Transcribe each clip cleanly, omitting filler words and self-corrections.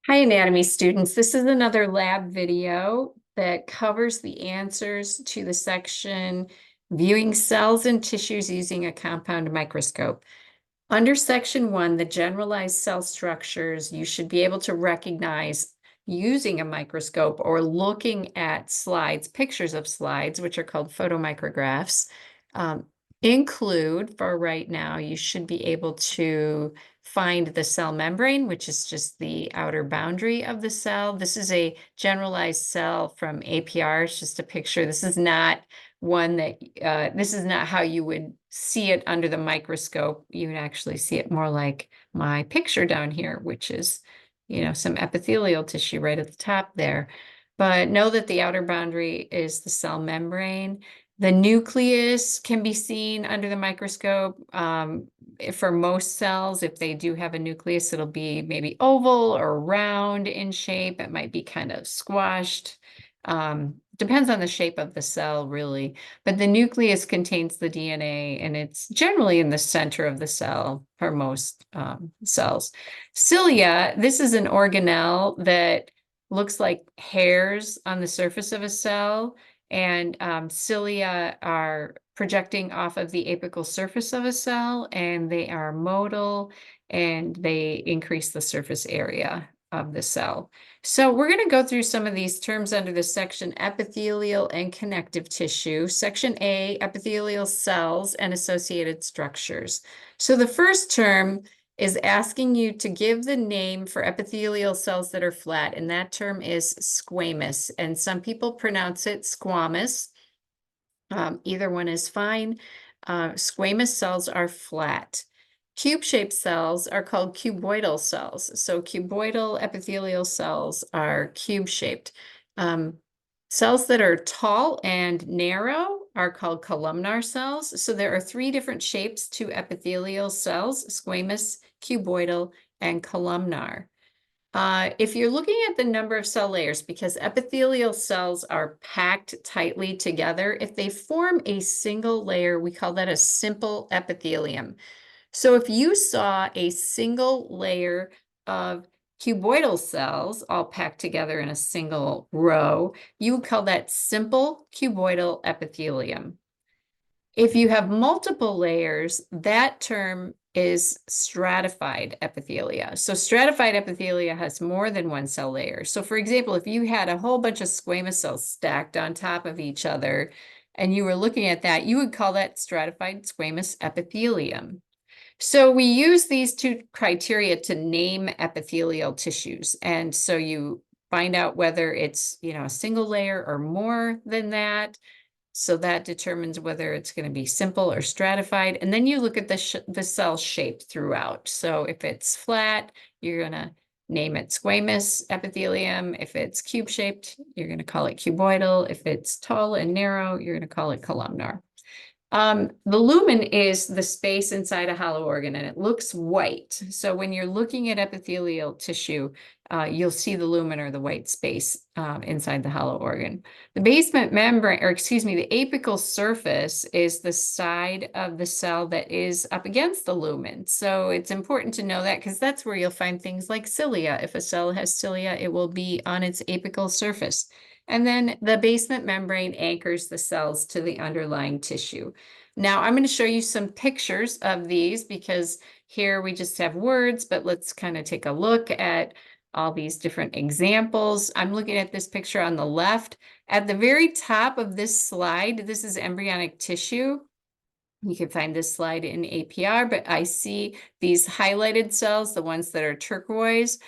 Hi, anatomy students. This is another lab video that covers the answers to the section Viewing Cells and Tissues Using a Compound Microscope. Under section 1, the generalized cell structures, you should be able to recognize using a microscope or looking at slides, pictures of slides, which are called photomicrographs. Um, Include, for right now, you should be able to find the cell membrane, which is just the outer boundary of the cell. This is a generalized cell from APR. It's just a picture. This is not one that, this is not how you would see it under the microscope. You would actually see it more like my picture down here, which is, some epithelial tissue right at the top there. But know that the outer boundary is the cell membrane. The nucleus can be seen under the microscope. For most cells, if they do have a nucleus, it'll be maybe oval or round in shape. It might be kind of squashed. Depends on the shape of the cell, really. But the nucleus contains the DNA, and it's generally in the center of the cell for most cells. Cilia, this is an organelle that looks like hairs on the surface of a cell. And cilia are projecting off of the apical surface of a cell, and they are motile, and they increase the surface area of the cell. So we're going to go through some of these terms under the section epithelial and connective tissue. Section A, epithelial cells and associated structures. So the first term is asking you to give the name for epithelial cells that are flat, and that term is squamous, and some people pronounce it squamous. Either one is fine. Squamous cells are flat. Cube-shaped cells are called cuboidal cells. So cuboidal epithelial cells are cube-shaped. Cells that are tall and narrow are called columnar cells. So there are three different shapes to epithelial cells: squamous, cuboidal, and columnar. If you're looking at the number of cell layers, because epithelial cells are packed tightly together, if they form a single layer, we call that a simple epithelium. So if you saw a single layer of cuboidal cells all packed together in a single row, you would call that simple cuboidal epithelium. If you have multiple layers, that term is stratified epithelia. So stratified epithelia has more than one cell layer. So for example, if you had a whole bunch of squamous cells stacked on top of each other, and you were looking at that, you would call that stratified squamous epithelium. So we use these two criteria to name epithelial tissues. And so you find out whether it's, a single layer or more than that. So that determines whether it's going to be simple or stratified. And then you look at the cell shape throughout. So if it's flat, you're going to name it squamous epithelium. If it's cube-shaped, you're going to call it cuboidal. If it's tall and narrow, you're going to call it columnar. The lumen is the space inside a hollow organ, and it looks white. So when you're looking at epithelial tissue, you'll see the lumen or the white space inside the hollow organ. The basement membrane, or excuse me, the apical surface is the side of the cell that is up against the lumen. So it's important to know that, because that's where you'll find things like cilia. If a cell has cilia, it will be on its apical surface. And then the basement membrane anchors the cells to the underlying tissue. Now I'm going to show you some pictures of these, because here we just have words, but let's kind of take a look at all these different examples. I'm looking at this picture on the left. At the very top of this slide, this is embryonic tissue. You can find this slide in APR, but I see these highlighted cells, the ones that are turquoise.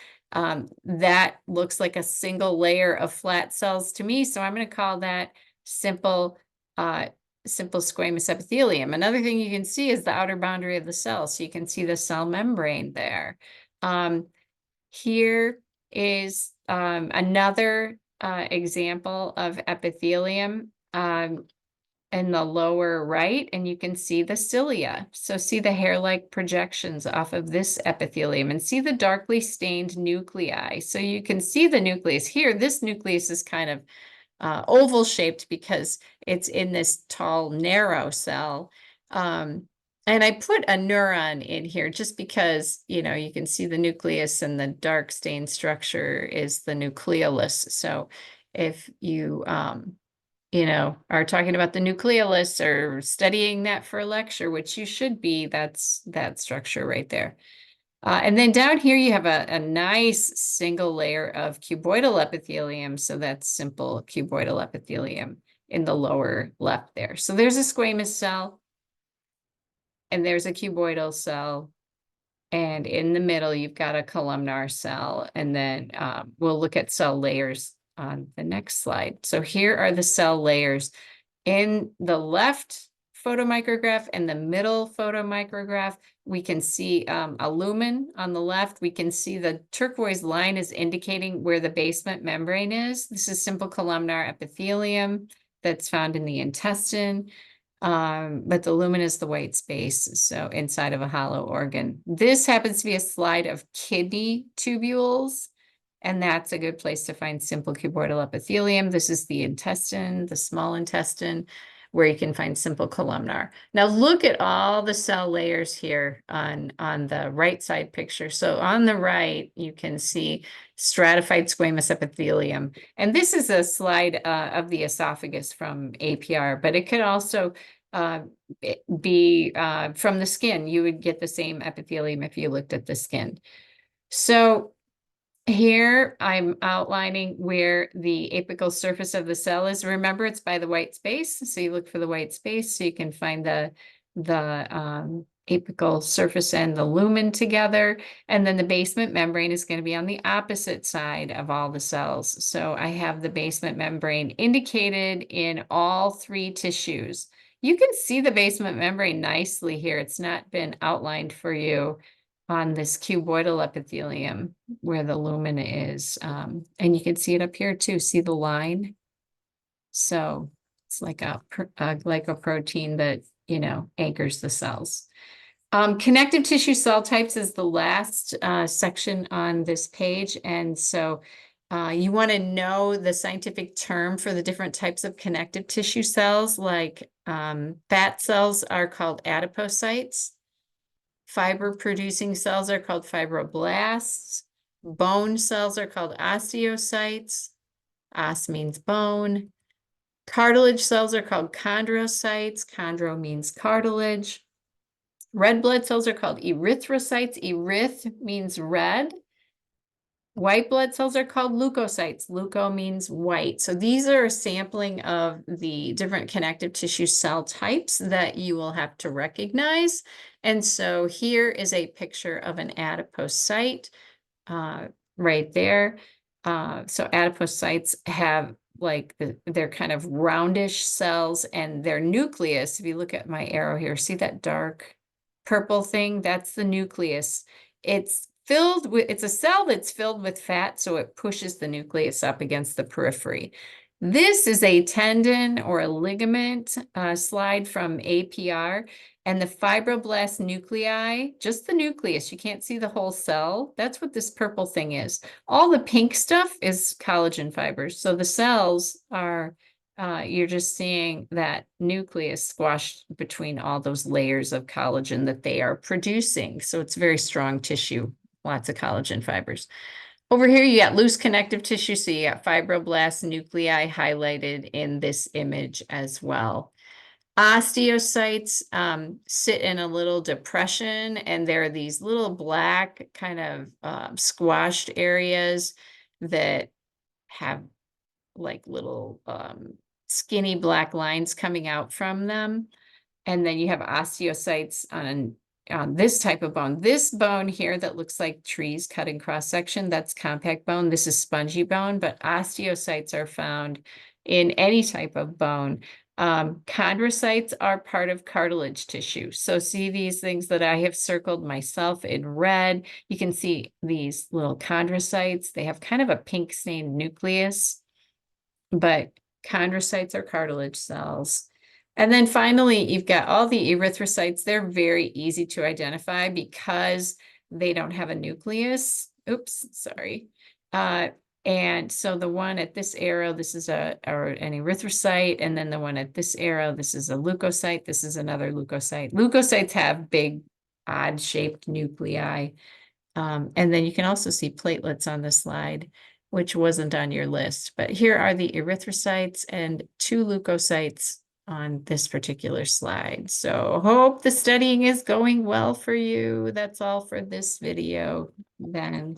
That looks like a single layer of flat cells to me, so I'm going to call that simple squamous epithelium. Another thing you can see is the outer boundary of the cell, so you can see the cell membrane there. Here is another example of epithelium in the lower right, and you can see the cilia. So see the hair-like projections off of this epithelium, and see the darkly stained nuclei. So you can see the nucleus here. This nucleus is kind of oval shaped because it's in this tall, narrow cell. And I put a neuron in here just because, you know, you can see the nucleus and the dark stained structure is the nucleolus. So if you, you know, are talking about the nucleolus or studying that for a lecture, which you should be, that's that structure right there. And then down here, you have a nice single layer of cuboidal epithelium. So that's simple cuboidal epithelium in the lower left there. So there's a squamous cell and there's a cuboidal cell. And in the middle, you've got a columnar cell. And then we'll look at cell layers on the next slide. So here are the cell layers. In the left photomicrograph and the middle photomicrograph, we can see a lumen on the left. We can see the turquoise line is indicating where the basement membrane is. This is simple columnar epithelium that's found in the intestine. But the lumen is the white space, so inside of a hollow organ. This happens to be a slide of kidney tubules, and that's a good place to find simple cuboidal epithelium. This is the intestine, the small intestine, where you can find simple columnar. Now look at all the cell layers here on the right side picture. So on the right, you can see stratified squamous epithelium. And this is a slide of the esophagus from APR, but it could also be from the skin. You would get the same epithelium if you looked at the skin. So here I'm outlining where the apical surface of the cell is. Remember, it's by the white space. So you look for the white space so you can find the apical surface and the lumen together. And then the basement membrane is going to be on the opposite side of all the cells. So I have the basement membrane indicated in all three tissues. You can see the basement membrane nicely here. It's not been outlined for you on this cuboidal epithelium where the lumen is. And you can see it up here too. See the line? So it's like a glycoprotein that, you know, anchors the cells. Connective tissue cell types is the last section on this page. And so you want to know the scientific term for the different types of connective tissue cells, like fat cells are called adipocytes. Fiber-producing cells are called fibroblasts. Bone cells are called osteocytes. Os means bone. Cartilage cells are called chondrocytes. Chondro means cartilage. Red blood cells are called erythrocytes. Eryth means red. White blood cells are called leukocytes. Leuko means white. So these are a sampling of the different connective tissue cell types that you will have to recognize. And so here is a picture of an adipocyte right there. So adipocytes have like they're kind of roundish cells, and their nucleus, if you look at my arrow here, see that dark purple thing? That's the nucleus. It's a cell that's filled with fat, so it pushes the nucleus up against the periphery. This is a tendon or a ligament slide from APR, and the fibroblast nuclei, just the nucleus, you can't see the whole cell. That's what this purple thing is. All the pink stuff is collagen fibers. So the cells are, you're just seeing that nucleus squashed between all those layers of collagen that they are producing. So it's very strong tissue. Lots of collagen fibers. Over here, you got loose connective tissue. So you got fibroblast nuclei highlighted in this image as well. Osteocytes sit in a little depression, and there are these little black kind of squashed areas that have like little skinny black lines coming out from them. And then you have osteocytes on this type of bone. This bone here that looks like trees cut in cross section, that's compact bone. This is spongy bone, but osteocytes are found in any type of bone. Chondrocytes are part of cartilage tissue. So see these things that I have circled myself in red. You can see these little chondrocytes. They have kind of a pink stained nucleus, but chondrocytes are cartilage cells. And then finally, you've got all the erythrocytes. They're very easy to identify because they don't have a nucleus. Oops, sorry. And so the one at this arrow, this is an erythrocyte, and then the one at this arrow, this is a leukocyte. This is another leukocyte. Leukocytes have big, odd-shaped nuclei. And then you can also see platelets on the slide, which wasn't on your list. But here are the erythrocytes and 2 leukocytes on this particular slide. So hope the studying is going well for you. That's all for this video then.